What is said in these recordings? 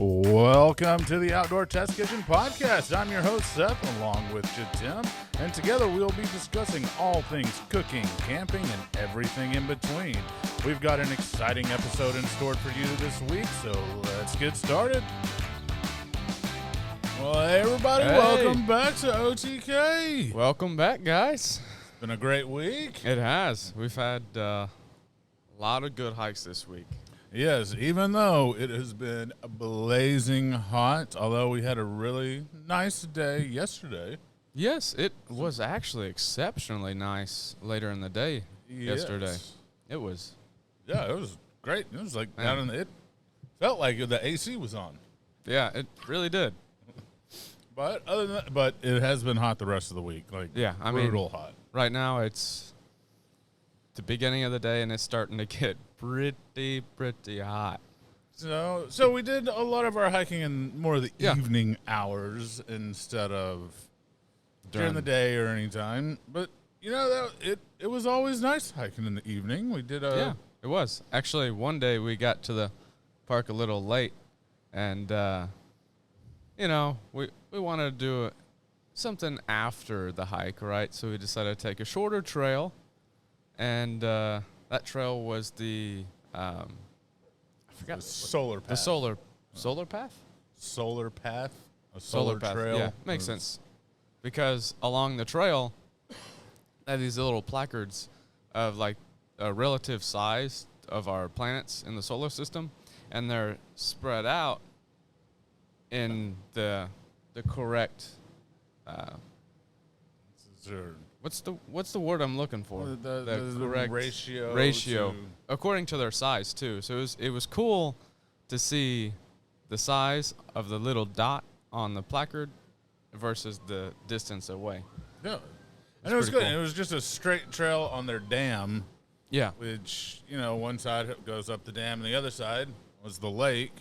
Welcome to the Outdoor Test Kitchen Podcast. I'm your host, Seth, along with Tim, and together we'll be discussing all things cooking, camping, and everything in between. We've got an exciting episode in store for you this week, so let's get started. Well, hey, everybody, welcome back to OTK. Welcome back, guys. It's been a great week. It has. We've had a lot of good hikes this week. Yes, even though it has been blazing hot, although we had a really nice day yesterday. Yes, it was actually exceptionally nice later in the day yesterday. It was. Yeah, it was great. It was like it felt like the AC was on. Yeah, it really did. But other than that, but it has been hot the rest of the week. Brutal hot. Right now it's the beginning of the day and it's starting to get pretty hot. So we did a lot of our hiking in more of the evening hours instead of during the day or any time. But it was always nice hiking in the evening. We did it was. Actually, one day we got to the park a little late and we wanted to do something after the hike, right? So we decided to take a shorter trail, and that trail was the I forgot the solar path. The solar path. Solar path. A solar path. Trail. Yeah, makes sense. Because along the trail, they have these little placards of like a relative size of our planets in the solar system, and they're spread out in the correct what's the word I'm looking for? The correct ratio according to their size too. So it was cool to see the size of the little dot on the placard versus the distance away. Yeah. And it was good. Cool. It was just a straight trail on their dam. Yeah. Which, one side goes up the dam and the other side was the lake.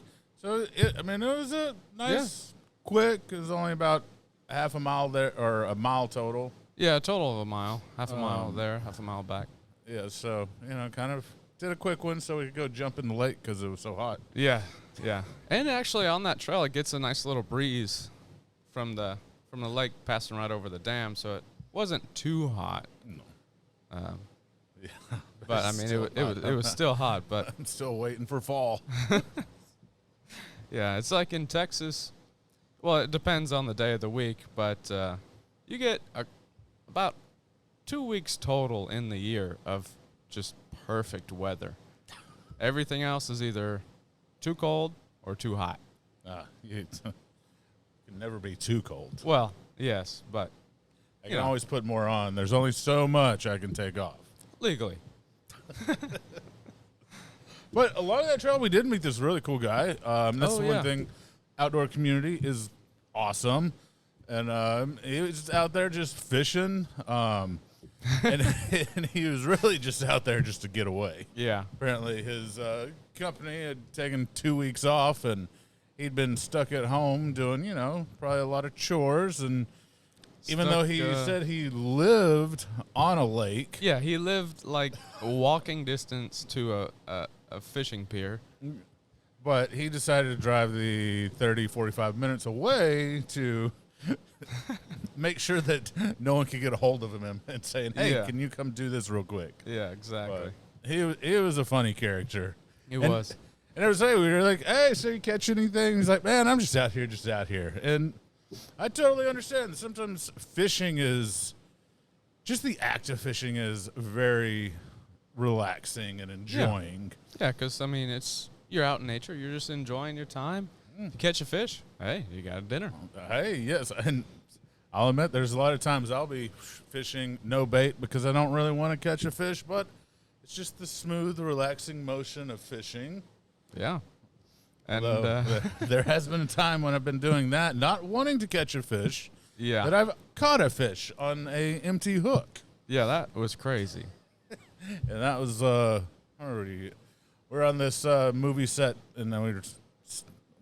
So, it was a nice, quick. It was only about half a mile there, or a mile total. Yeah, a total of a mile. Half a mile there, half a mile back. Yeah, so, kind of did a quick one so we could go jump in the lake because it was so hot. Yeah, yeah. And actually on that trail, it gets a nice little breeze from the lake passing right over the dam, so it wasn't too hot. No. Yeah. But, it was still hot, but I'm still waiting for fall. Yeah, it's like in Texas. Well, it depends on the day of the week, but you get about 2 weeks total in the year of just perfect weather. Everything else is either too cold or too hot. It can never be too cold. Well, yes, but I can always put more on. There's only so much I can take off. Legally. But a lot of that trail, we did meet this really cool guy. That's one thing. Outdoor community is awesome. And he was out there just fishing. And he was really just out there just to get away. Yeah. Apparently his company had taken 2 weeks off, and he'd been stuck at home doing, probably a lot of chores. And even though he said he lived on a lake. Yeah, he lived like walking distance to a fishing pier. But he decided to drive the 30, 45 minutes away to make sure that no one could get a hold of him and saying, hey, can you come do this real quick? Yeah, exactly. But he was a funny character. He was. And every day we were like, hey, so you catch anything? He's like, man, I'm just out here. And I totally understand. Sometimes fishing is, just the act of fishing is very relaxing and enjoying. Yeah, because, you're out in nature. You're just enjoying your time. You catch a fish, hey, you got a dinner. Hey, yes. And I'll admit there's a lot of times I'll be fishing no bait because I don't really want to catch a fish, but it's just the smooth, relaxing motion of fishing. Yeah. And there has been a time when I've been doing that, not wanting to catch a fish, that I've caught a fish on a empty hook. Yeah, that was crazy. And that was we're on this movie set, and then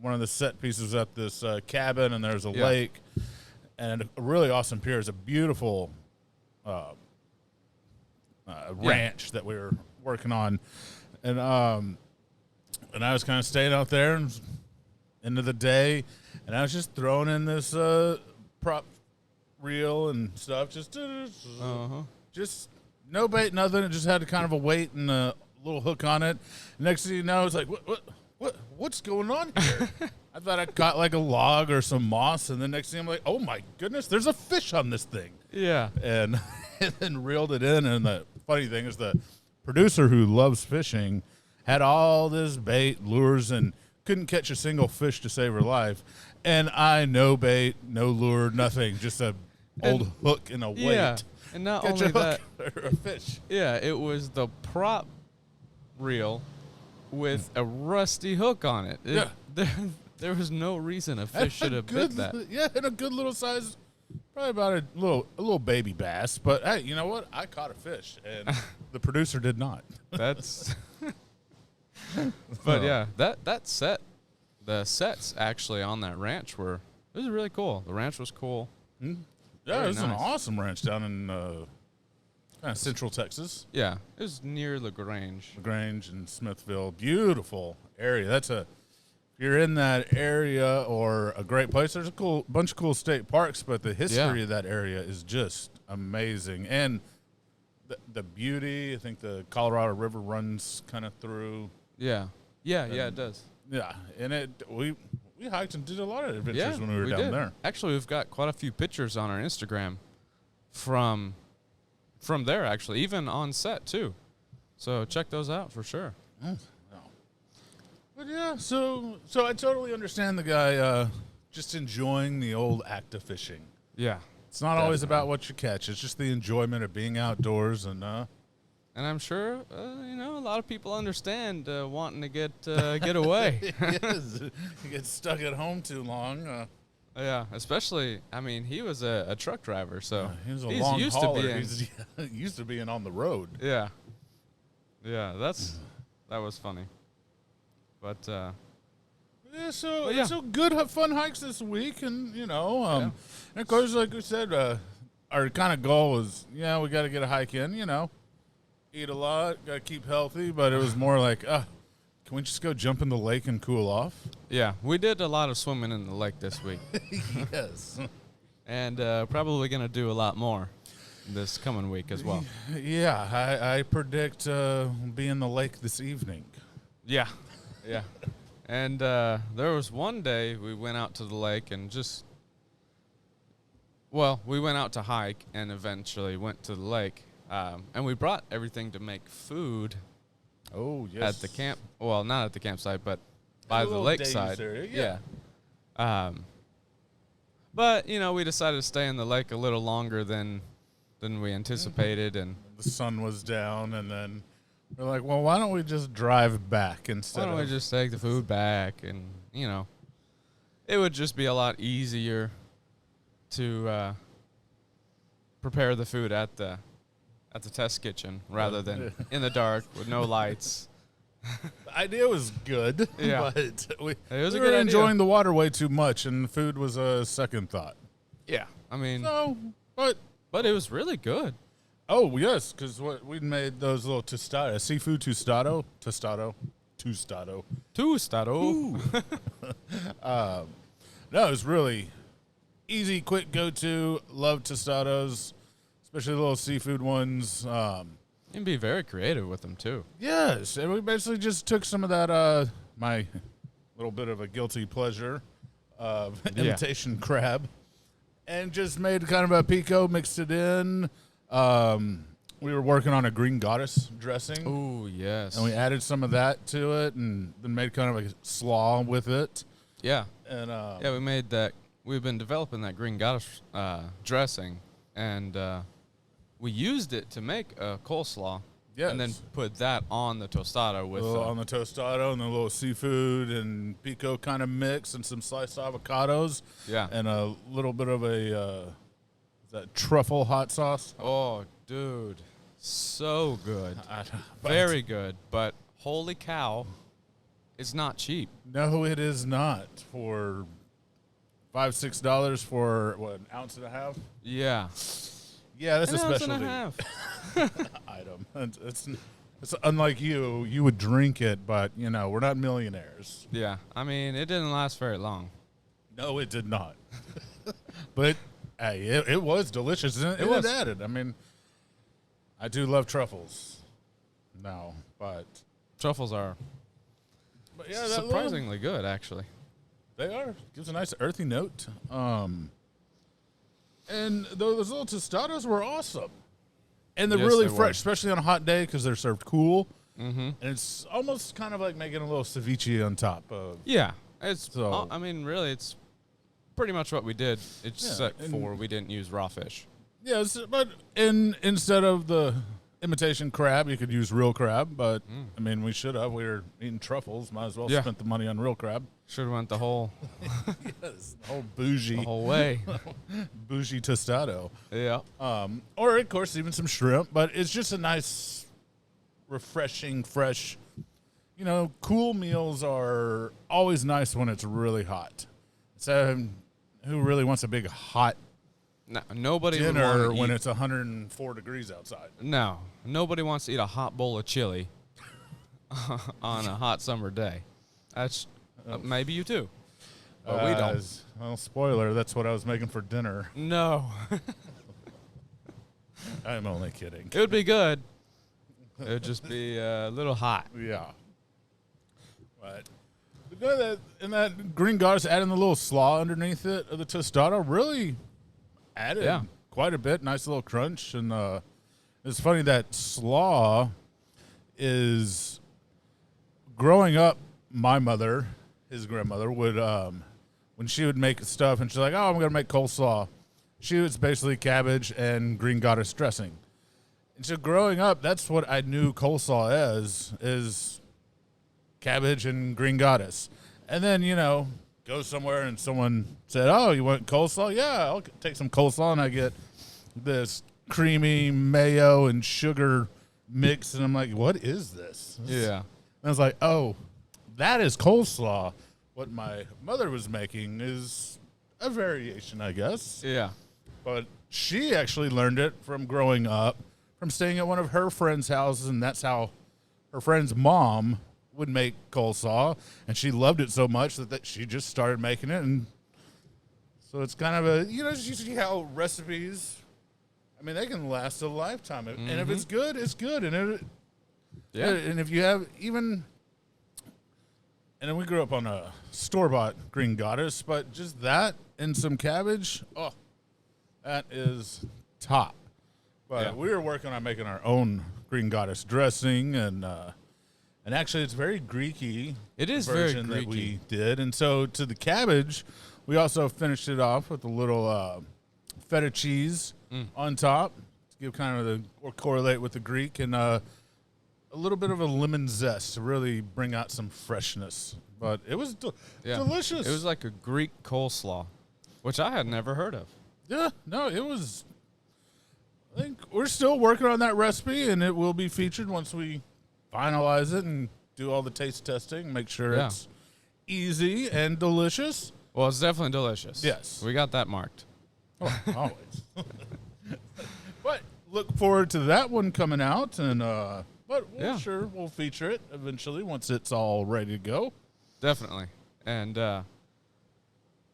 one of the set pieces at this cabin, and there's a lake and a really awesome pier. It's a beautiful ranch that we were working on, and I was kind of staying out there and end of the day, and I was just throwing in this prop reel and stuff, just no bait, nothing. It just had kind of a weight and a little hook on it. Next thing you know, it's like, what's going on here? I thought I caught like a log or some moss, and the next thing I'm like, oh my goodness, there's a fish on this thing. Yeah. And then reeled it in, and the funny thing is the producer who loves fishing had all this bait, lures, and couldn't catch a single fish to save her life. And I no bait, no lure, nothing, just a old hook and a weight. Yeah, and not catch only a hook that, or a fish. Yeah, it was the prop reel with a rusty hook on it. There was no reason a fish should have bit that. Yeah, and a good little size, probably about a little baby bass. But hey, you know what? I caught a fish, and the producer did not. That's. But yeah, that set, the sets actually on that ranch it was really cool. The ranch was cool. Mm-hmm. Yeah, it was an awesome ranch down in kind of central Texas. Yeah, it was near LaGrange. LaGrange and Smithville. Beautiful area. If you're in that area or a great place, there's a bunch of cool state parks, but the history of that area is just amazing. And the beauty, I think the Colorado River runs kind of through. Yeah, it does. Yeah, and we hiked and did a lot of adventures when we were down there. Actually, we've got quite a few pictures on our Instagram from there, actually, even on set, too. So check those out for sure. But yeah, so I totally understand the guy just enjoying the old act of fishing. Yeah. It's not always about what you catch. It's just the enjoyment of being outdoors and I'm sure, a lot of people understand wanting to get away. Yes, you get stuck at home too long. Yeah, especially, I mean, he was a truck driver, so he's long used hauler. He's used to being on the road. Yeah. Yeah, that was funny. But, so good, fun hikes this week, and, and of course, like we said, our kind of goal was, we got to get a hike in, eat a lot, got to keep healthy, but it was more like, can we just go jump in the lake and cool off? Yeah, we did a lot of swimming in the lake this week. Yes. And probably going to do a lot more this coming week as well. Yeah, I predict be in the lake this evening. Yeah. Yeah. And there was one day we went out to the lake and we went out to hike and eventually went to the lake. And we brought everything to make food. Oh, yes. At the camp. Well, not at the campsite, but by the lakeside. Yeah. But, we decided to stay in the lake a little longer than we anticipated. And the sun was down, and then we're like, well, why don't we just drive back instead Why don't we just take the food back? And, it would just be a lot easier to prepare the food at the test kitchen rather than in the dark with no lights. The idea was good, yeah. But we were enjoying the water way too much, and the food was a second thought. Yeah, I mean, but it was really good. Oh yes, because we made those little seafood tostado. No, it was really easy, quick go-to. Love tostados, especially the little seafood ones. You can be very creative with them too. Yes, and we basically just took some of that my little bit of a guilty pleasure of imitation crab, and just made kind of a pico, mixed it in. We were working on a green goddess dressing. Oh, yes. And we added some of that to it and then made kind of a slaw with it. Yeah. And we made that. We've been developing that green goddess dressing, and we used it to make a coleslaw. Yes. And then put that on the tostado with on the tostado and the little seafood and pico kind of mix and some sliced avocados. Yeah. And a little bit of that truffle hot sauce. Oh, dude. So good. Very good. But holy cow, it's not cheap. No, it is not. For $5-6 for an ounce and a half? Yeah. Yeah, that's a specialty ounce and a half. item. It's unlike you would drink it, but, we're not millionaires. Yeah. I mean, it didn't last very long. No, it did not. But, hey, it was delicious. And it was added. I mean, I do love truffles now, but. Truffles are surprisingly good, actually. They are. Gives a nice earthy note. And those little tostadas were awesome. And they're really fresh, especially on a hot day because they're served cool. Mm-hmm. And it's almost kind of like making a little ceviche on top of. Yeah. I mean, really, it's pretty much what we did, except for we didn't use raw fish. Yes, but instead of the imitation crab, you could use real crab. But, I mean, we should have. We were eating truffles. Might as well spent the money on real crab. Should have went the whole... yes, the whole bougie. The whole way. Bougie tostado. Yeah. Or, of course, even some shrimp. But it's just a nice, refreshing, fresh... cool meals are always nice when it's really hot. So, who really wants a big hot nobody dinner when it's 104 degrees outside? No. Nobody wants to eat a hot bowl of chili on a hot summer day. That's maybe you too. But we don't. Well, spoiler, that's what I was making for dinner. No. I'm only kidding. It would be good. It would just be a little hot. Yeah. But that green goddess adding the little slaw underneath it of the tostada really added quite a bit. Nice little crunch. And it's funny that slaw is growing up. My mother, his grandmother, would when she would make stuff and she's like, "Oh, I'm gonna make coleslaw." She was basically cabbage and green goddess dressing. And so growing up, that's what I knew coleslaw as, is cabbage and green goddess. And then, go somewhere and someone said, "Oh, you want coleslaw?" "Yeah, I'll take some coleslaw." And I get this creamy mayo and sugar mix. And I'm like, what is this? Yeah. And I was like, oh, that is coleslaw. What my mother was making is a variation, I guess. Yeah. But she actually learned it from growing up, from staying at one of her friends' houses, and that's how her friend's mom would make coleslaw, and she loved it so much that she just started making it. And so it's kind of you see how recipes, I mean, they can last a lifetime. Mm-hmm. And if it's good, it's good. And and if you have even, and then we grew up on a store-bought green goddess, but just that and some cabbage, oh, that is top. But we were working on making our own green goddess dressing, and actually it's very Greek-y. It is version very Greek-y that we did. And so to the cabbage, we also finished it off with a little feta cheese on top to give kind of or correlate with the Greek, and a little bit of a lemon zest to really bring out some freshness. But it was delicious. It was like a Greek coleslaw, which I had never heard of. Yeah, no, it was. I think we're still working on that recipe, and it will be featured once we finalize it and do all the taste testing, make sure it's easy and delicious. Well, it's definitely delicious. Yes. We got that marked. Oh, always. But look forward to that one coming out, and but we'll feature it eventually once it's all ready to go. Definitely. And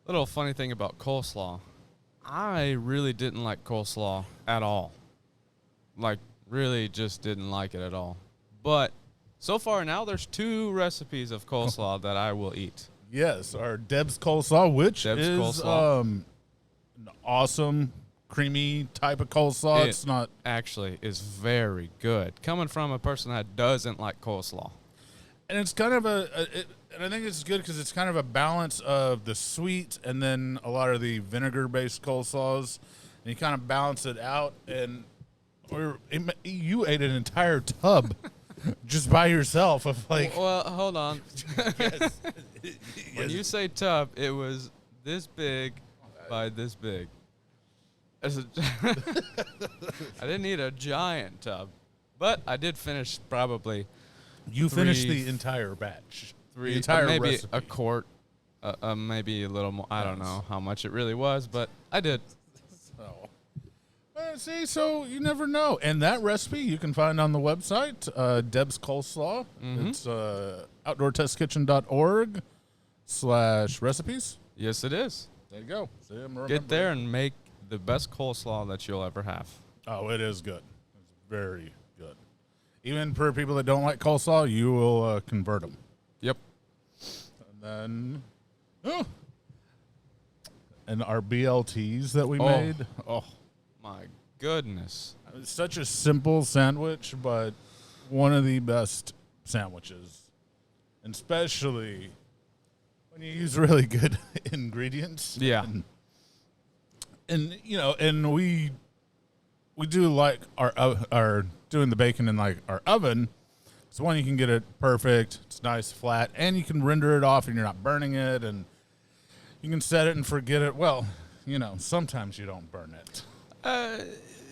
little funny thing about coleslaw, I really didn't like coleslaw at all. Like, really just didn't like it at all. But so far now, there's 2 recipes of coleslaw that I will eat. Yes, our Deb's coleslaw, which is an awesome, creamy type of coleslaw. It's not actually is very good, coming from a person that doesn't like coleslaw. And it's kind of and I think it's good because it's kind of a balance of the sweet and then a lot of the vinegar-based coleslaws, and you kind of balance it out. And you ate an entire tub just by yourself of like. Well, hold on. Yes. When you say tub, it was this big by this big. I didn't eat a giant tub, but I did finish probably. You finished the entire batch. The entire maybe recipe. A quart, maybe a little more. I don't know how much it really was, but I did. So, Yeah, see, so you never know. And that recipe you can find on the website, Deb's Coleslaw. Mm-hmm. It's outdoortestkitchen.org/recipes. Yes, it is. There you go. See, get there and make the best coleslaw that you'll ever have. Oh, it is good. It's very good. Even for people that don't like coleslaw, you will convert them. Yep. And then, and our BLTs that we made. Oh, my goodness. It's such a simple sandwich, but one of the best sandwiches. And especially when you use really good ingredients. Yeah. And you know, and we do like our doing the bacon in like our oven. So one, you can get it perfect. It's nice, flat, and you can render it off and you're not burning it, and you can set it and forget it. Well, you know, sometimes you don't burn it.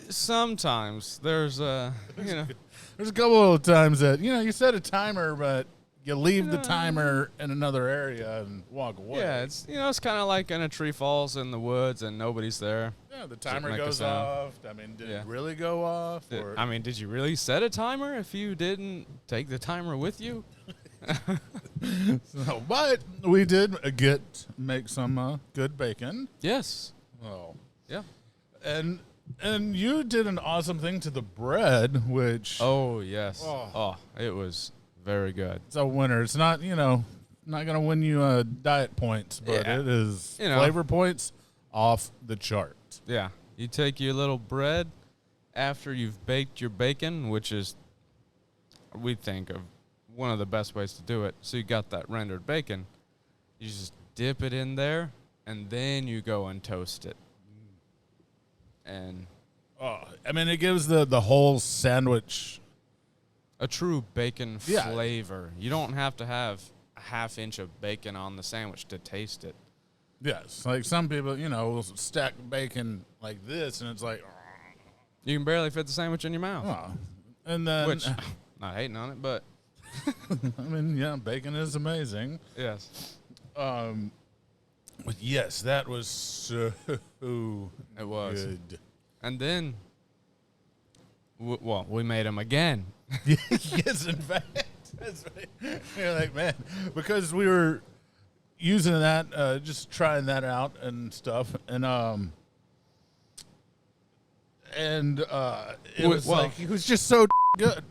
Sometimes there's there's a couple of times that, you know, you set a timer, but you leave the timer in another area and walk away. Yeah, it's it's kind of like when a tree falls in the woods and nobody's there. Yeah, the timer goes off. I mean, did it really go off? Did you really set a timer if you didn't take the timer with you? So, but we did make some good bacon. Yes. Oh. Yeah. And you did an awesome thing to the bread, which... Oh, yes. Oh, it was very good. It's a winner. It's not, not going to win you diet points, but it is flavor points off the chart. Yeah. You take your little bread after you've baked your bacon, which is, we think, of one of the best ways to do it. So you got that rendered bacon. You just dip it in there, and then you go and toast it. And it gives the whole sandwich a true bacon flavor. You don't have to have a half inch of bacon on the sandwich to taste it. Yes, like some people, will stack bacon like this, and it's like you can barely fit the sandwich in your mouth. And then, which not hating on it, but bacon is amazing. Yes. But yes, that was so good. And then, we made them again. Yes, in fact. That's right. You're like, man, because we were using that, just trying that out and stuff. And it was like, it was just so good.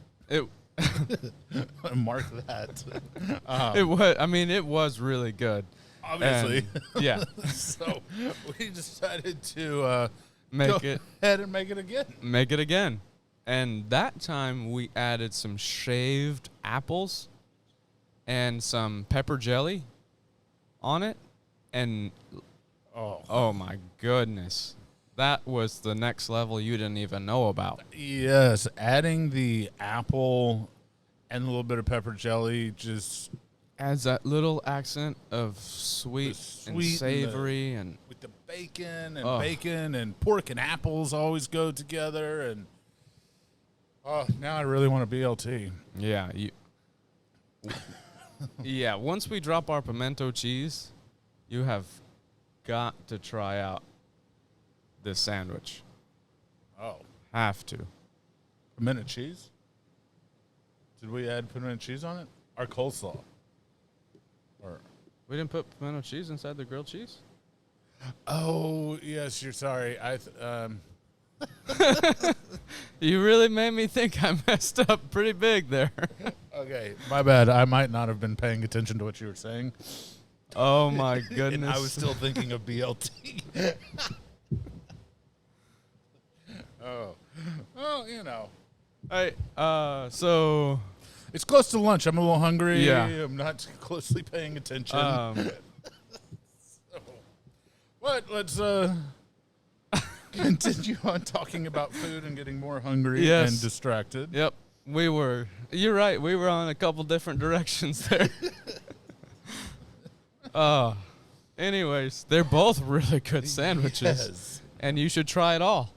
Mark that. It was really good. Obviously. And, yeah. So we decided to make it ahead and make it again. Make it again. And that time we added some shaved apples and some pepper jelly on it. And oh my goodness. That was the next level you didn't even know about. Yes, adding the apple and a little bit of pepper jelly just adds that little accent of sweet and savory, and with the bacon and pork and apples always go together. And now I really want a BLT. Yeah, yeah. Once we drop our pimento cheese, you have got to try out this sandwich. Oh, have to. Pimento cheese? Did we add pimento cheese on it? Our coleslaw. We didn't put pimento cheese inside the grilled cheese? Oh, yes, you're sorry. You really made me think I messed up pretty big there. Okay, my bad. I might not have been paying attention to what you were saying. Oh, my goodness. And I was still thinking of BLT. So... It's close to lunch. I'm a little hungry. Yeah. I'm not closely paying attention. Let's continue on talking about food and getting more hungry and distracted. Yep. You're right. We were on a couple different directions there. Anyways, they're both really good sandwiches. Yes. And you should try it all.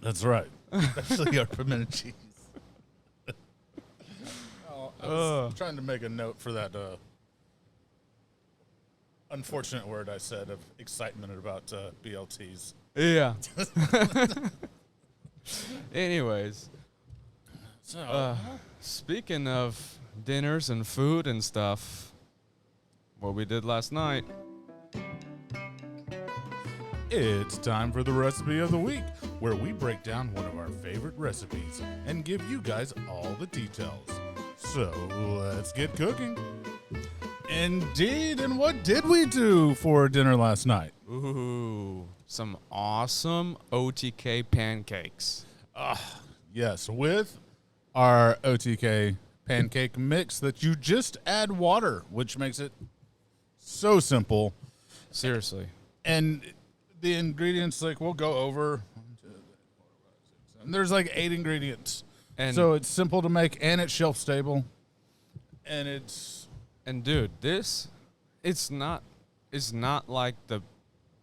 That's right. Especially our pimento cheese. I was trying to make a note for that unfortunate word I said of excitement about BLTs. Yeah. Anyways, So, speaking of dinners and food and stuff, what we did last night. it's time for the recipe of the week, where we break down one of our favorite recipes and give you guys all the details. So let's get cooking. Indeed, and what did we do for dinner last night? Ooh, some awesome OTK pancakes. Yes, with our OTK pancake mix that you just add water, which makes it so simple. Seriously. And the ingredients, like, we'll go over. And there's like 8 ingredients. And so it's simple to make, and it's shelf stable. And dude, it's not like the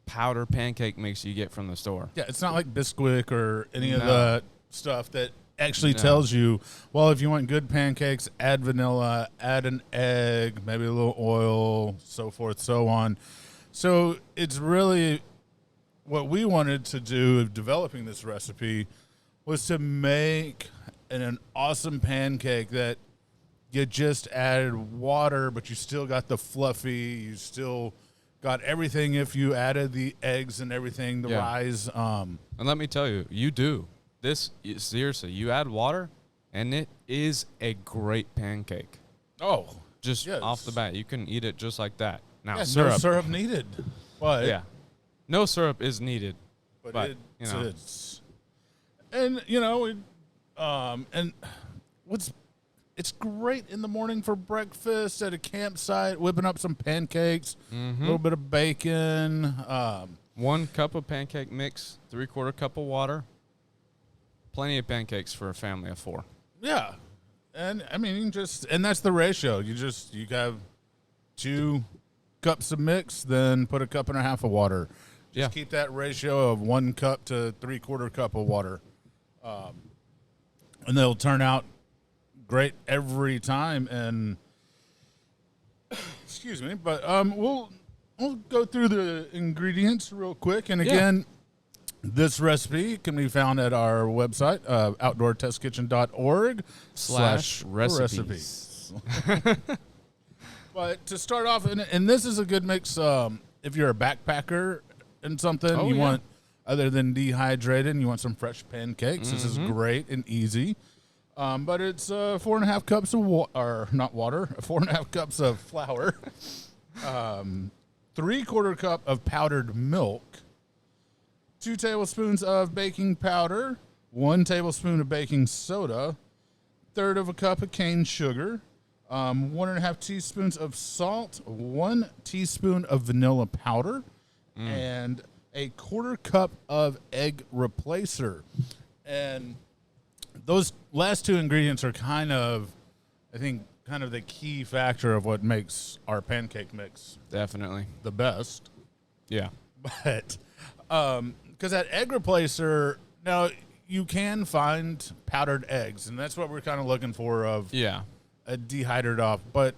powder pancake mix you get from the store. Yeah, it's not like Bisquick or any of the stuff that actually tells you, well, if you want good pancakes, add vanilla, add an egg, maybe a little oil, so forth, so on. So it's really what we wanted to do of developing this recipe was to make an awesome pancake that you just added water, but you still got the fluffy, you still got everything if you added the eggs and everything, the rise. And let me tell you, you do. Seriously, you add water, and it is a great pancake. Oh. Just off the bat, you can eat it just like that. Now, syrup. No syrup needed. But no syrup is needed. But it's and and it's great in the morning for breakfast at a campsite, whipping up some pancakes, a little bit of bacon. 1 cup of pancake mix, 3/4 cup of water. Plenty of pancakes for a family of 4. Yeah. And I mean, and that's the ratio. You have 2 cups of mix, then put 1.5 cups of water. Just keep that ratio of 1 cup to 3/4 cup of water. And they'll turn out great every time. And excuse me, but we'll go through the ingredients real quick. And again, this recipe can be found at our website, outdoortestkitchen.org/recipes. But to start off, and this is a good mix if you're a backpacker and something you want, other than dehydrated, and you want some fresh pancakes. This is great and easy. But it's 4.5 cups of 4.5 cups of flour, 3/4 cup of powdered milk, 2 tablespoons of baking powder, 1 tablespoon of baking soda, 1/3 of a cup of cane sugar, 1.5 teaspoons of salt, 1 teaspoon of vanilla powder, and 1/4 cup of egg replacer. And those last 2 ingredients are kind of the key factor of what makes our pancake mix Definitely the best. Yeah. But because that egg replacer, now you can find powdered eggs, and that's what we're kind of looking for a dehydrated off. But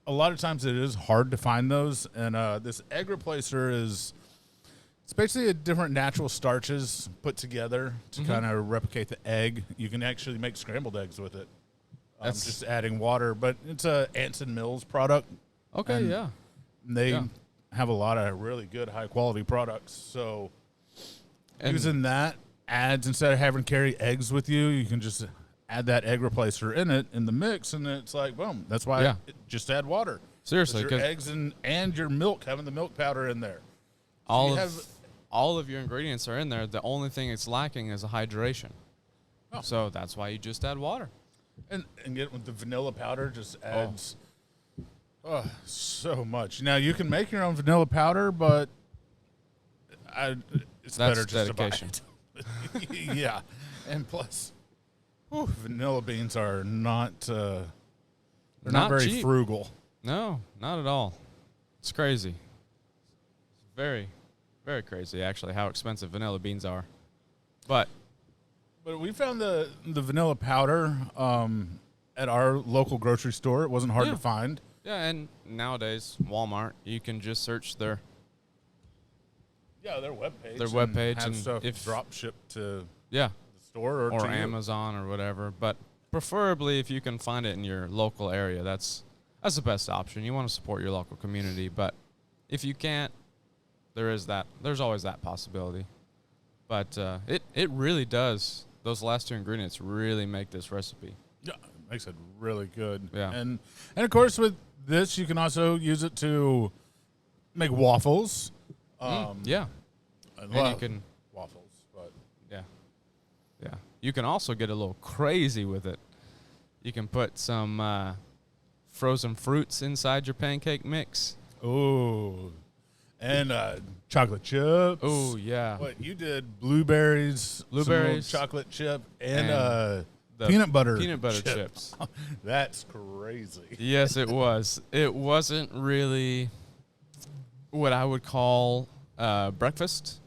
a lot of times it is hard to find those, and this egg replacer it's basically a different natural starches put together to kind of replicate the egg. You can actually make scrambled eggs with it. That's just adding water, but it's a Anson Mills product. Okay, They have a lot of really good high quality products. So using that adds, instead of having to carry eggs with you, you can just add that egg replacer in the mix, and it's like, boom. That's why just add water. Seriously, your eggs and your milk, having the milk powder in there. All of your ingredients are in there. The only thing it's lacking is a hydration. Oh. So that's why you just add water. And get with the vanilla powder just adds so much. Now you can make your own vanilla powder, but it's better just dedication. To buy it. Yeah, and plus, vanilla beans are not they're not very cheap. Frugal. No, not at all. It's crazy. It's very, very crazy, actually, how expensive vanilla beans are. But we found the vanilla powder at our local grocery store. It wasn't hard to find. Yeah, and nowadays, Walmart, you can just search their webpage. Their webpage, and have and stuff drop shipped to Yeah. the store or to you. Amazon or whatever. But preferably if you can find it in your local area, that's the best option. You want to support your local community, but if you can't, there's always that possibility. But it really does. Those last two ingredients really make this recipe. Yeah, it makes it really good. Yeah. And of course with this you can also use it to make waffles. Yeah. And you can waffles, but yeah. You can also get a little crazy with it. You can put some frozen fruits inside your pancake mix. ooh. And chocolate chips. Oh yeah. What you did? Blueberries, some chocolate chip, and the peanut butter chips. That's crazy. Yes, it was. It wasn't really what I would call breakfast.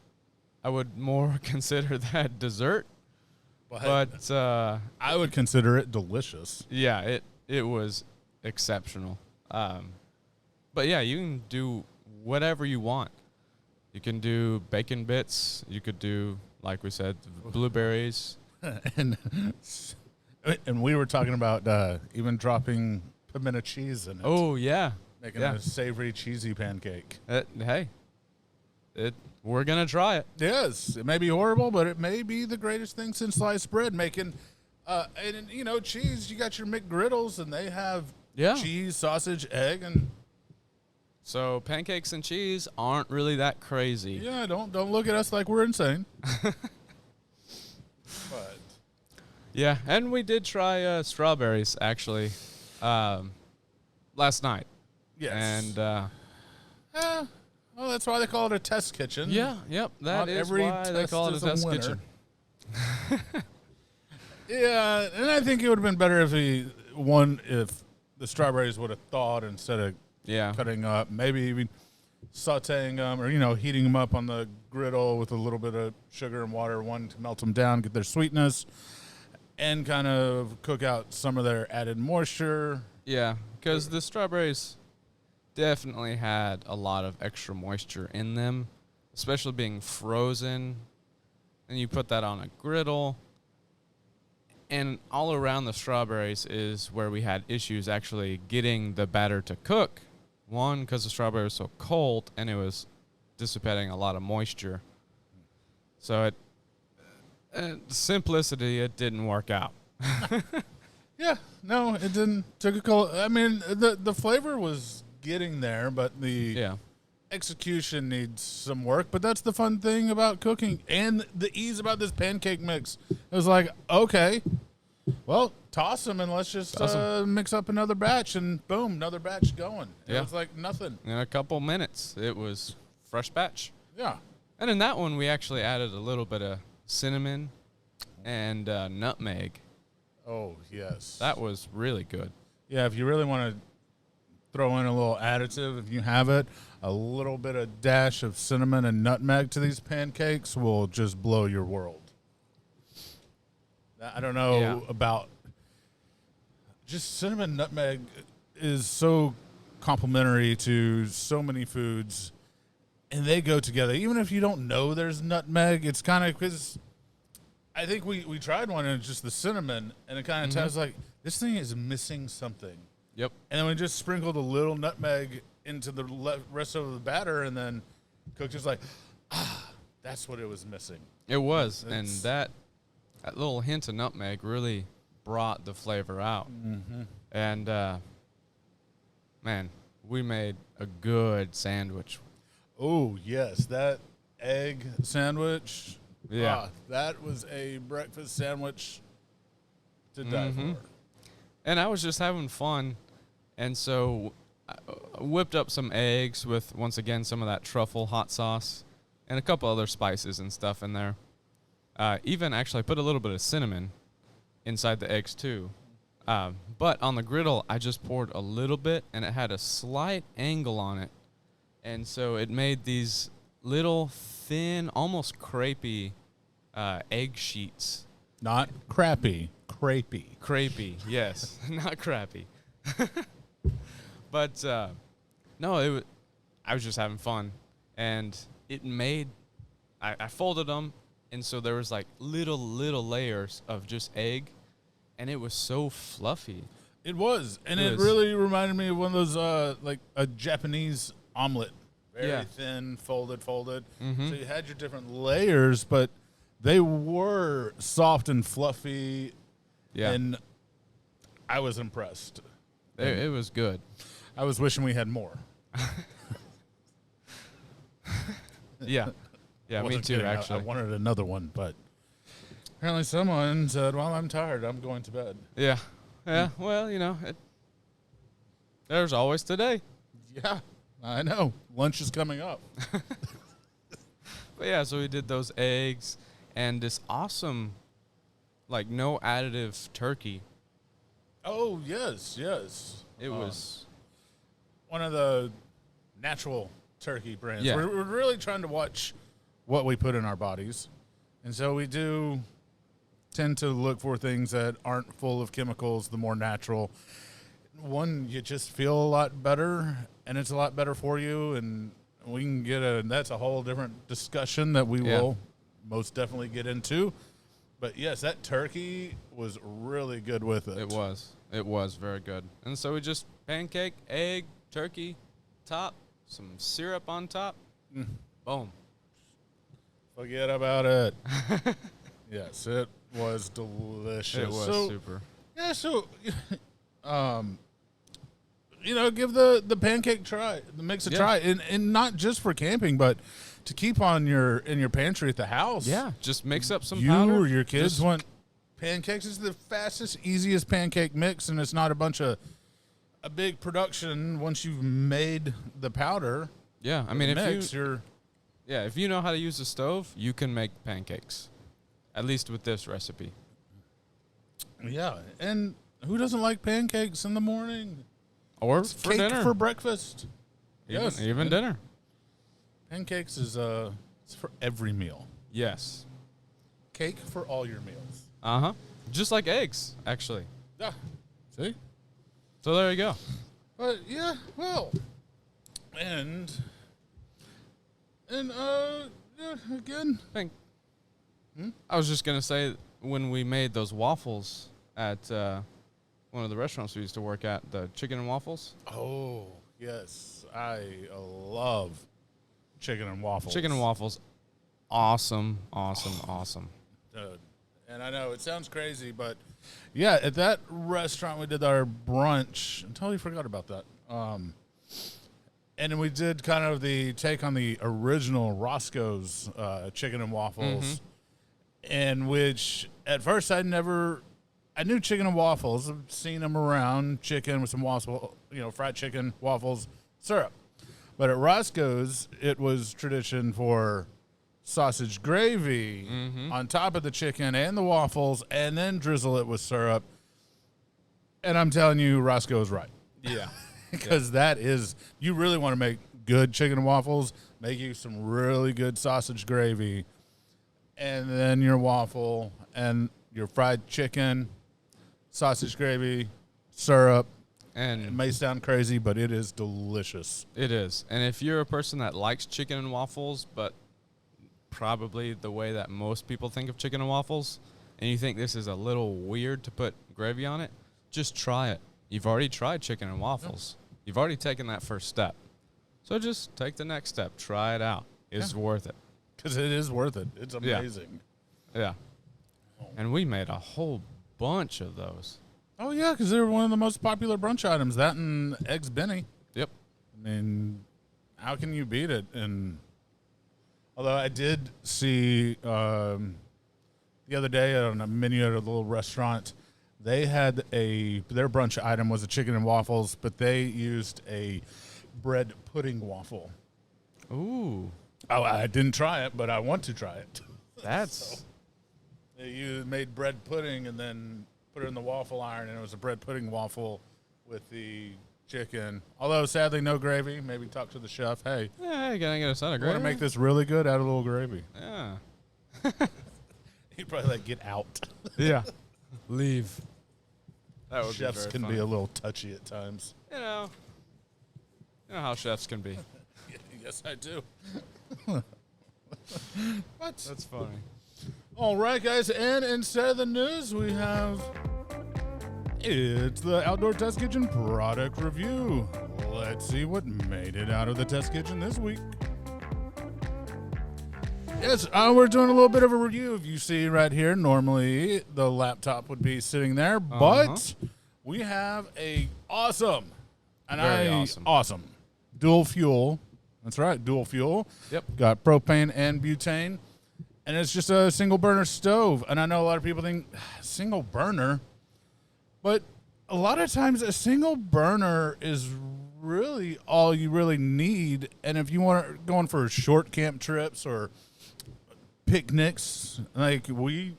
I would more consider that dessert. But I would consider it delicious. Yeah, it was exceptional. But yeah, you can do whatever you want. You can do bacon bits. You could do, like we said, blueberries. and we were talking about even dropping pimento cheese in it. Oh, yeah. Making a savory, cheesy pancake. Hey, we're going to try it. Yes. It may be horrible, but it may be the greatest thing since sliced bread. Making, and you know, cheese, you got your McGriddles, and they have cheese, sausage, egg, and... So pancakes and cheese aren't really that crazy. Yeah, don't look at us like we're insane. But yeah, and we did try strawberries actually last night. Yes. And well, that's why they call it a test kitchen. Yeah, yep, that is why they call it a test kitchen. Yeah, and I think it would have been better if if the strawberries would have thawed instead of cutting up, maybe even sauteing them or, heating them up on the griddle with a little bit of sugar and water, to melt them down, get their sweetness, and kind of cook out some of their added moisture. Yeah, because the strawberries definitely had a lot of extra moisture in them, especially being frozen. And you put that on a griddle. And all around the strawberries is where we had issues actually getting the batter to cook. One, because the strawberry was so cold and it was dissipating a lot of moisture. So simplicity, it didn't work out. Yeah, no, it didn't. Took a cold. I mean, the flavor was getting there, but the execution needs some work. But that's the fun thing about cooking and the ease about this pancake mix. It was like, okay, well, toss them and let's just mix up another batch, and boom, another batch going. It was like nothing. In a couple minutes, it was fresh batch. Yeah. And in that one, we actually added a little bit of cinnamon and nutmeg. Oh, yes. That was really good. Yeah, if you really want to throw in a little additive, if you have it, a little bit of dash of cinnamon and nutmeg to these pancakes will just blow your world. I don't know about just cinnamon, nutmeg is so complementary to so many foods, and they go together. Even if you don't know there's nutmeg, it's kind of because I think we tried one and it's just the cinnamon, and it kind of tastes like this thing is missing something. Yep. And then we just sprinkled a little nutmeg into the rest of the batter, and then cooked just like, that's what it was missing. It was, and that little hint of nutmeg really brought the flavor out. Mm-hmm. And, man, we made a good sandwich. Oh, yes, that egg sandwich. Yeah. That was a breakfast sandwich to die for. And I was just having fun, and so I whipped up some eggs with, once again, some of that truffle hot sauce and a couple other spices and stuff in there. Even actually put a little bit of cinnamon inside the eggs too. But on the griddle, I just poured a little bit, and it had a slight angle on it. And so it made these little thin, almost crepey egg sheets. Not crappy, crepey. Crepey, yes. Not crappy. But, no, I was just having fun. And it made, I folded them, And so there was like little layers of just egg, and it was so fluffy. It was, and it really reminded me of one of those like a Japanese omelet, very thin, folded. Mm-hmm. So you had your different layers, but they were soft and fluffy. Yeah, and I was impressed. It was good. I was wishing we had more. Yeah, me too. Actually, I wanted another one, but apparently someone said, "Well, I'm tired. I'm going to bed." Yeah. Well, there's always today. Yeah, I know. Lunch is coming up. But yeah, so we did those eggs and this awesome, like, no additive turkey. Oh, yes. It was one of the natural turkey brands. Yeah. We're really trying to watch what we put in our bodies. And so we do tend to look for things that aren't full of chemicals, the more natural. One, you just feel a lot better, and it's a lot better for you. And we can that's a whole different discussion that we will most definitely get into. But yes, that turkey was really good with it. It was very good. And so we just pancake, egg, turkey, top, some syrup on top. Boom. Forget about it. Yes, it was delicious. It was super. Yeah, so give the pancake the mix a try, and not just for camping, but to keep in your pantry at the house. Yeah, just mix up some powder. powder. You or your kids want pancakes. It's the fastest, easiest pancake mix, and it's not a big production once you've made the powder. Yeah, I mean, if you know how to use the stove, you can make pancakes, at least with this recipe. Yeah, and who doesn't like pancakes in the morning? Or for cake dinner. For breakfast. Even dinner. Pancakes is it's for every meal. Yes. Cake for all your meals. Uh-huh. Just like eggs, actually. Yeah. See? So there you go. But yeah, well, and again. I was just gonna say, when we made those waffles at one of the restaurants we used to work at, the chicken and waffles. Oh yes, I love chicken and waffles. Chicken and waffles, awesome. Dude. And I know it sounds crazy, but yeah, at that restaurant we did our brunch. I totally forgot about that. And then we did kind of the take on the original Roscoe's chicken and waffles, and which at first I knew chicken and waffles. I've seen them around, chicken with some waffle, fried chicken, waffles, syrup. But at Roscoe's, it was tradition for sausage gravy on top of the chicken and the waffles, and then drizzle it with syrup. And I'm telling you, Roscoe's right. Yeah. Because that is, you really want to make good chicken and waffles, make you some really good sausage gravy, and then your waffle and your fried chicken, sausage gravy, syrup. And it may sound crazy, but it is delicious. It is. And if you're a person that likes chicken and waffles, but probably the way that most people think of chicken and waffles, and you think this is a little weird to put gravy on it, just try it. You've already tried chicken and waffles. Yep. You've already taken that first step. So just take the next step. Try it out. It's worth it. Because it is worth it. It's amazing. Yeah. And we made a whole bunch of those. Oh, yeah, because they were one of the most popular brunch items. That and Eggs Benny. Yep. I mean, how can you beat it? And although I did see the other day on a menu at a little restaurant, they had their brunch item was a chicken and waffles, but they used a bread pudding waffle. Ooh. Oh, I didn't try it, but I want to try it. That's. You made bread pudding and then put it in the waffle iron, and it was a bread pudding waffle with the chicken. Although, sadly, no gravy. Maybe talk to the chef. Hey. Yeah, can I get a son of gravy? I want to make this really good, add a little gravy. Yeah. He'd probably get out. Yeah. Leave. That would Chefs can be a little touchy at times. You know how chefs can be. Yes, I do. What? That's funny. All right, guys, and instead of the news, we have it's the Outdoor Test Kitchen product review. Let's see what made it out of the test kitchen this week. Yes, we're doing a little bit of a review. If you see right here, normally the laptop would be sitting there, but we have a awesome dual fuel. That's right, dual fuel. Yep. Got propane and butane, and it's just a single burner stove. And I know a lot of people think single burner, but a lot of times a single burner is really all you really need. And if you want going for short camp trips or picnics, like we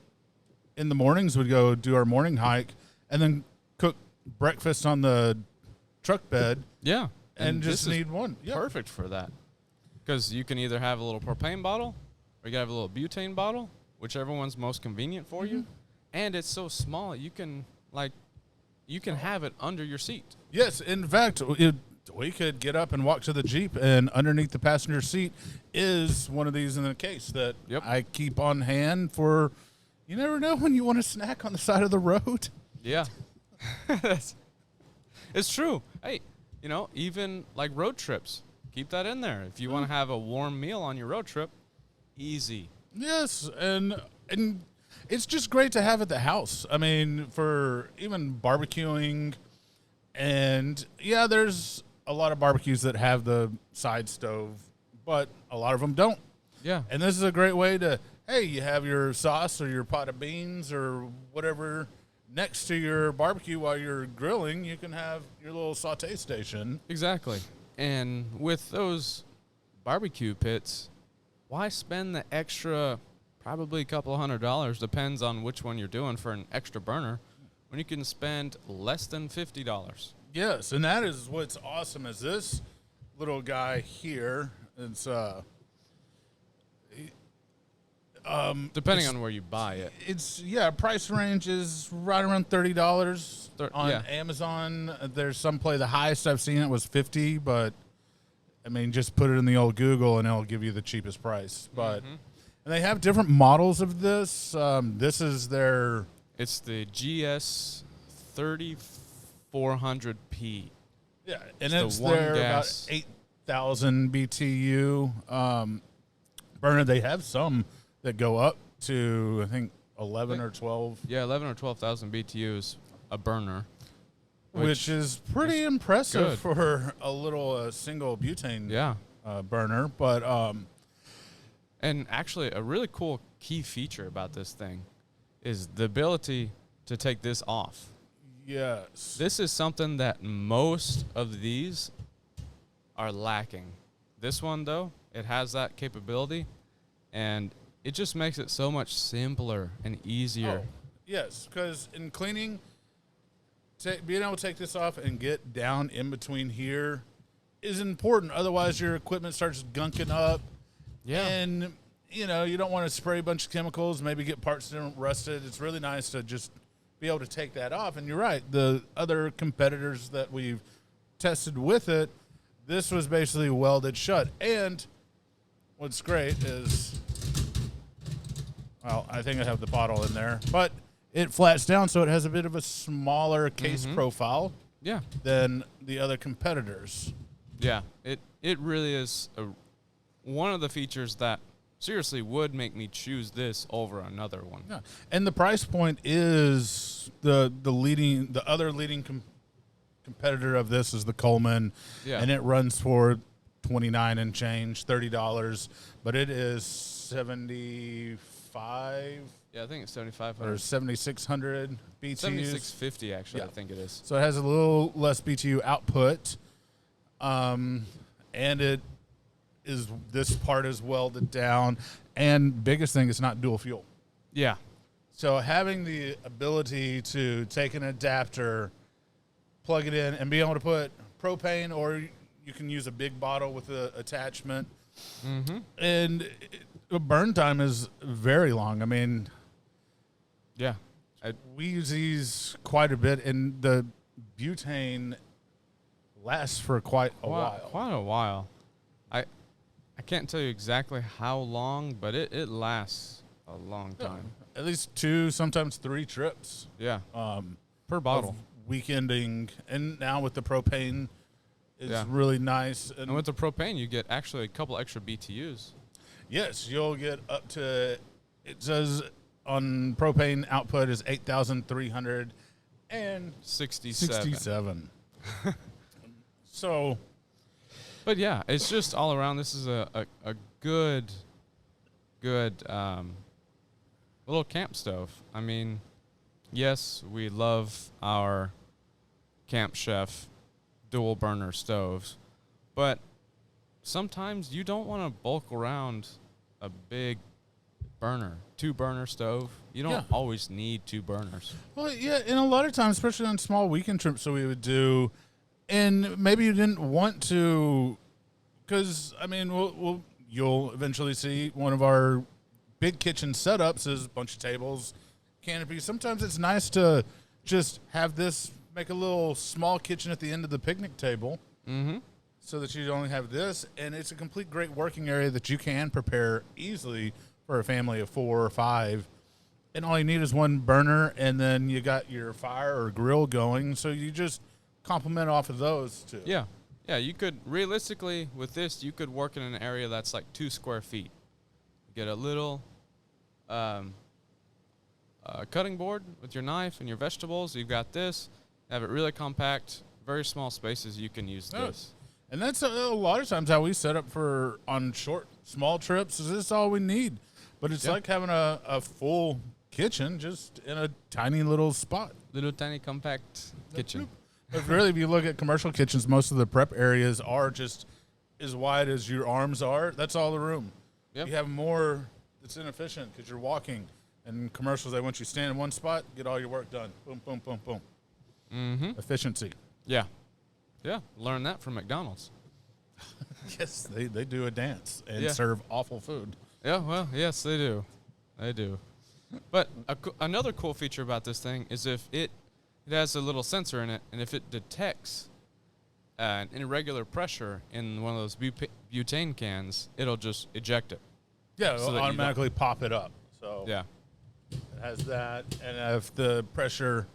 in the mornings would go do our morning hike and then cook breakfast on the truck bed. Yeah. And just need one. Yep. Perfect for that. Because you can either have a little propane bottle or you can have a little butane bottle, whichever one's most convenient for you. And it's so small, you can have it under your seat. Yes. In fact, we could get up and walk to the Jeep, and underneath the passenger seat is one of these in the case that I keep on hand for, you never know when you want to snack on the side of the road. Yeah. It's true. Hey, even like road trips, keep that in there. If you want to have a warm meal on your road trip, easy. Yes, and it's just great to have at the house. I mean, for even barbecuing, and there's a lot of barbecues that have the side stove, but a lot of them don't. Yeah. And this is a great way to, you have your sauce or your pot of beans or whatever next to your barbecue while you're grilling. You can have your little saute station. Exactly. And with those barbecue pits, why spend the extra, probably a couple $100, depends on which one you're doing, for an extra burner, when you can spend less than $50? Yes, and that is what's awesome is this little guy here. It's depending on where you buy it. It's price range is right around $30 on Amazon. There's some the highest I've seen it was $50, but I mean just put it in the old Google and it'll give you the cheapest price. But and they have different models of this. This is it's the GS 3400P. Yeah, and it's about 8,000 BTU burner. They have some that go up to, I think, 11 or 12. Yeah, 11 or 12,000 BTUs a burner. Which is pretty impressive for a little single butane burner. But and actually, a really cool key feature about this thing is the ability to take this off. Yes. This is something that most of these are lacking. This one, though, it has that capability, and it just makes it so much simpler and easier. Oh, yes, because in cleaning, being able to take this off and get down in between here is important. Otherwise, your equipment starts gunking up. Yeah. And, you don't want to spray a bunch of chemicals, maybe get parts that are rusted. It's really nice to just be able to take that off. And you're right. The other competitors that we've tested with it, this was basically welded shut. And what's great is, well, I think I have the bottle in there, but it flats down so it has a bit of a smaller case profile than the other competitors. Yeah, it really is one of the features that seriously would make me choose this over another one. Yeah, and the price point is the other leading competitor of this is the Coleman, and it runs for $29 and change, $30, but it is 75. Yeah, I think it's 7,500 or 7,600 BTUs. 7,650 actually, I think it is. So it has a little less BTU output, and this part is welded down, and biggest thing, it's not dual fuel. Yeah. So having the ability to take an adapter, plug it in, and be able to put propane, or you can use a big bottle with an attachment, and the burn time is very long. I mean, we use these quite a bit, and the butane lasts for quite a while. Quite a while. I can't tell you exactly how long, but it lasts a long time. At least 2, sometimes 3 trips. Yeah. Per bottle. Weekending, and now with the propane, it's really nice. And with the propane, you get actually a couple extra BTUs. Yes, you'll get up to, it says on propane output is 8,367. So. But yeah, it's just all around. This is a good little camp stove. I mean, yes, we love our Camp Chef dual burner stoves, but sometimes you don't want to bulk around a big burner, 2-burner stove. You don't always need 2 burners. Well, yeah, and a lot of times, especially on small weekend trips that we would do, and maybe you didn't want to, because, I mean, you'll eventually see one of our big kitchen setups is a bunch of tables, canopies. Sometimes it's nice to just have this, make a little small kitchen at the end of the picnic table, so that you only have this, and it's a complete great working area that you can prepare easily for a family of 4 or 5. And all you need is 1 burner, and then you got your fire or grill going, so you just complement off of those too. Yeah. Yeah, you could, realistically, with this, you could work in an area that's like 2 square feet. Get a little cutting board with your knife and your vegetables. You've got this. Have it really compact, very small spaces. You can use this. And that's a lot of times how we set up for on small trips. Is this all we need? But it's like having a full kitchen just in a tiny little spot. Little tiny compact kitchen. But really, if you look at commercial kitchens, most of the prep areas are just as wide as your arms are. That's all the room. Yep. You have more. It's inefficient because you're walking. And commercials, they want you to stand in one spot, get all your work done. Boom, boom, boom, boom. Efficiency. Yeah. Yeah. Learn that from McDonald's. Yes, they do a dance and serve awful food. Yeah, well, yes, they do. They do. But another cool feature about this thing is if it has a little sensor in it, and if it detects an irregular pressure in one of those butane cans, it'll just eject it. Yeah, it'll automatically pop it up. So yeah, it has that, and if the pressure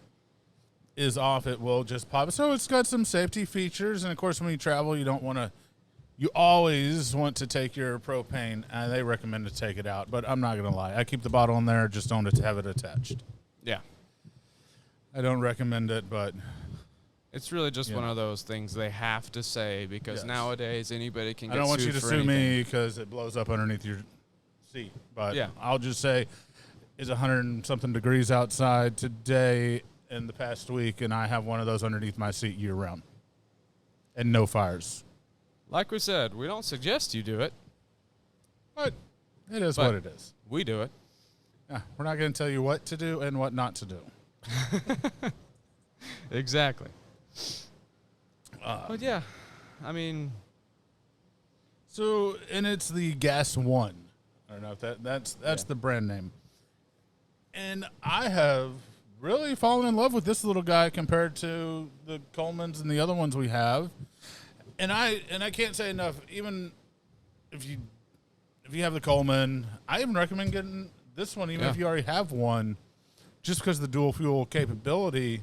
is off, it will just pop. So it's got some safety features, and of course, when you travel, you always want to take your propane, and they recommend to take it out. But I'm not going to lie. I keep the bottle in there, just don't have it attached. Yeah. I don't recommend it, but it's really just one of those things they have to say because nowadays anybody can get sued. I don't want you to sue me because it blows up underneath your seat. But I'll just say it's 100 and something degrees outside today in the past week, and I have one of those underneath my seat year round. And no fires. Like we said, we don't suggest you do it. But it is what it is. We do it. Yeah, we're not going to tell you what to do and what not to do. Exactly. But yeah, I mean. So, and it's the Gas One. I don't know if that's the brand name. And I have really fallen in love with this little guy compared to the Colemans and the other ones we have. And I can't say enough. Even if you have the Coleman, I even recommend getting this one, even if you already have one, just because of the dual fuel capability.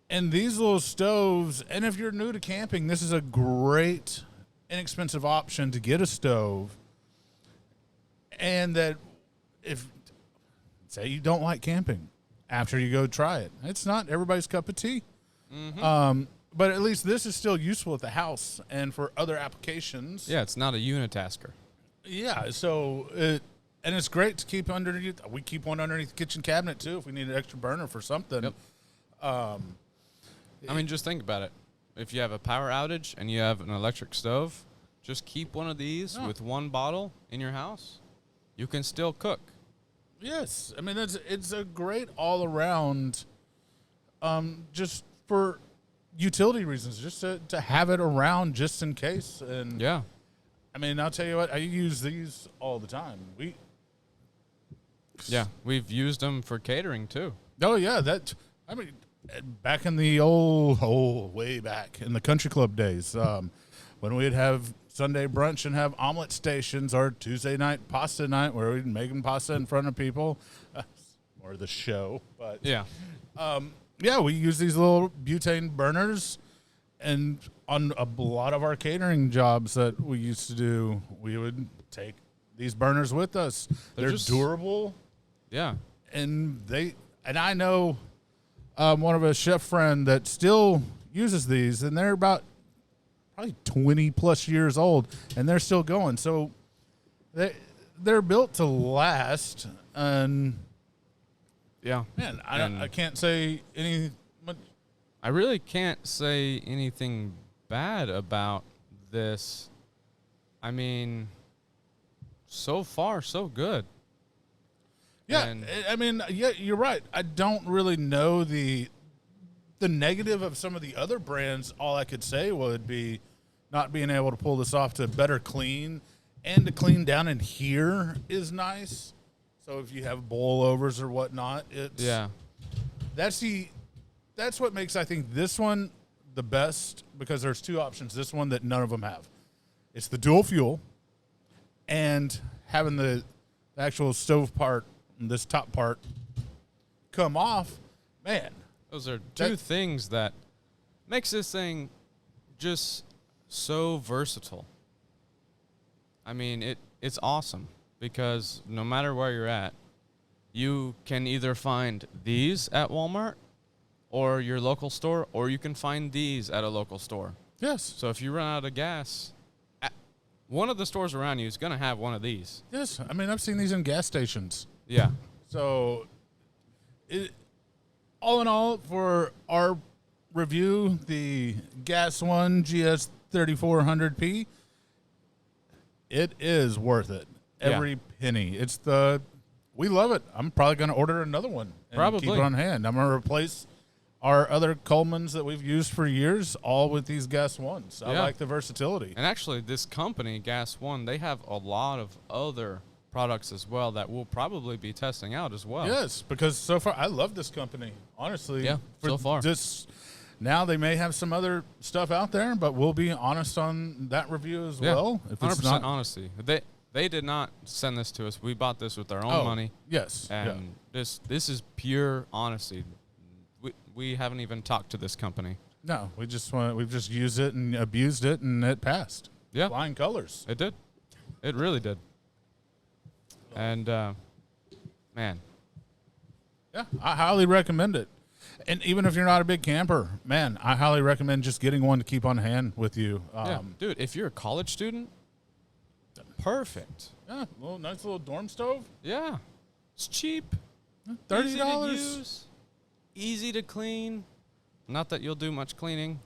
And these little stoves, and if you're new to camping, this is a great, inexpensive option to get a stove. And that if, say you don't like camping, after you go try it, it's not everybody's cup of tea. Mm-hmm. But at least this is still useful at the house and for other applications. Yeah, it's not a unitasker. Yeah, so and it's great to keep underneath. We keep one underneath the kitchen cabinet too if we need an extra burner for something. Yep. I mean, just think about it. If you have a power outage and you have an electric stove, just keep one of these with one bottle in your house. You can still cook. Yes, I mean it's a great all around. Just for utility reasons, just to have it around just in case. And yeah, I mean, I'll tell you what, I use these all the time. We've used them for catering too. Oh yeah, I mean, back in the way back in the country club days, when we'd have Sunday brunch and have omelet stations, or Tuesday night pasta night where we'd making pasta in front of people, or the show. But yeah, we use these little butane burners, and on a lot of our catering jobs that we used to do, we would take these burners with us. They're just durable. Yeah. And I know one of a chef friend that still uses these, and they're about probably 20 plus years old, and they're still going. So they're built to last. And yeah, man, I can't say any. I really can't say anything bad about this. I mean, so far so good. Yeah, and I mean, yeah, you're right. I don't really know the negative of some of the other brands. All I could say would be not being able to pull this off to better clean, and to clean down in here is nice. So if you have boil overs or whatnot, that's what makes, I think, this one the best, because there's two options. This one that none of them have. It's the dual fuel, and having the actual stove part, this top part, come off. Man, those are two things that makes this thing just so versatile. I mean, it's awesome, because no matter where you're at, you can either find these at Walmart or your local store, or you can find these at a local store. Yes. So if you run out of gas, one of the stores around you is going to have one of these. Yes. I mean, I've seen these in gas stations. Yeah. So, all in all, for our review, the Gas One GS 3400P, it is worth it. Every penny. We love it. I'm probably going to order another one and keep it on hand. I'm going to replace our other Colemans that we've used for years, all with these Gas Ones. I like the versatility. And actually, this company, Gas One, they have a lot of other products as well that we'll probably be testing out as well. Yes, because so far I love this company, honestly. Yeah, so far. Now they may have some other stuff out there, but we'll be honest on that review as well. If 100% honesty. They did not send this to us. We bought this with our own money. Yes. And this is pure honesty. We haven't even talked to this company. No, we've just used it and abused it, and it passed. Yeah. Flying colors. It did. It really did. And, man. Yeah, I highly recommend it. And even if you're not a big camper, man, I highly recommend just getting one to keep on hand with you. Dude, if you're a college student, perfect. Yeah, nice little dorm stove. Yeah. It's cheap. $30. Easy to use. Easy to clean. Not that you'll do much cleaning.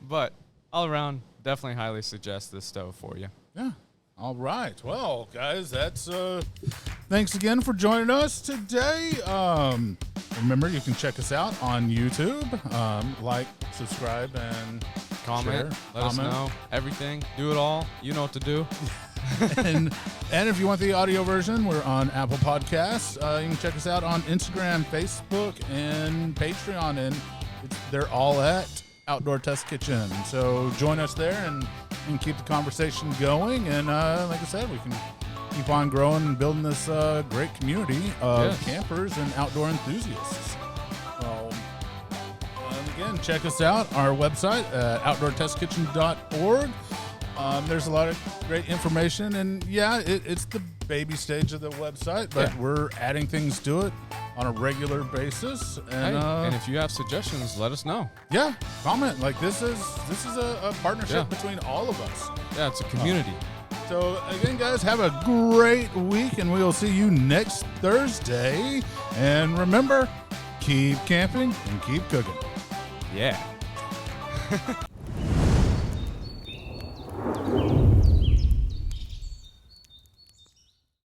But all around, definitely highly suggest this stove for you. Yeah. All right. Well, guys, that's thanks again for joining us today. Remember, you can check us out on YouTube. Like, subscribe, and comment. Share. Let us know everything. Do it all. You know what to do. and if you want the audio version, we're on Apple Podcasts. You can check us out on Instagram, Facebook, and Patreon, and they're all at Outdoor Test Kitchen. So join us there and keep the conversation going. And like I said, we can keep on growing and building this great community of campers and outdoor enthusiasts. And again, check us out, our website at outdoortestkitchen.org. There's a lot of great information, and it's the baby stage of the website, but we're adding things to it on a regular basis. And if you have suggestions, let us know. Yeah, comment. Like this is a partnership between all of us. Yeah, it's a community. So again, guys, have a great week, and we will see you next Thursday. And remember, keep camping and keep cooking. Yeah.